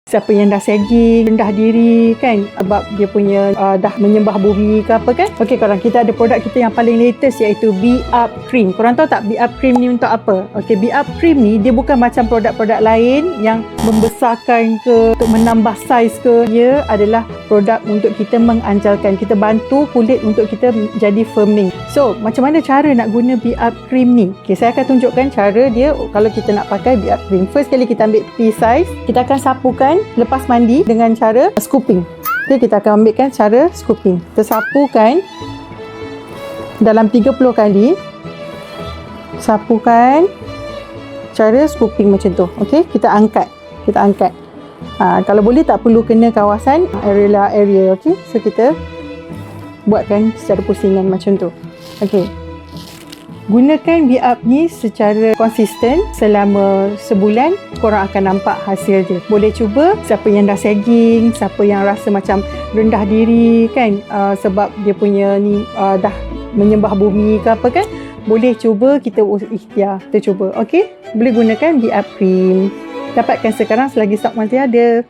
Siapa yang dah sagging, rendah diri kan, sebab dia punya dah menyembah bumi ke apa kan. Okey korang, kita ada produk kita yang paling latest iaitu Be Up Cream. Korang tahu tak Be Up Cream ni untuk apa? Okey, Be Up Cream ni dia bukan macam produk-produk lain yang membesarkan ke, untuk menambah saiz ke. Dia adalah produk untuk kita menganjalkan, kita bantu kulit untuk kita jadi firming. So, macam mana cara nak guna Be Up Cream ni? Okey, saya akan tunjukkan cara dia kalau kita nak pakai Be Up Cream. First kali kita ambil pea size, kita akan sapukan lepas mandi dengan cara scooping. Okay, kita akan ambilkan cara scooping. Kita sapukan dalam 30 kali. Sapukan cara scooping macam tu. Okey, kita angkat. Kalau boleh tak perlu kena kawasan area. Okey, so kita buatkan secara pusingan macam tu. Okey. Gunakan Be Up ni secara konsisten selama sebulan, korang akan nampak hasil dia. Boleh cuba, siapa yang dah sagging, siapa yang rasa macam rendah diri kan, sebab dia punya ni dah menyembah bumi ke apa kan, boleh cuba, kita ikhtiar, kita cuba. Okey, boleh gunakan Be Up Cream. Dapatkan sekarang selagi stok masih ada.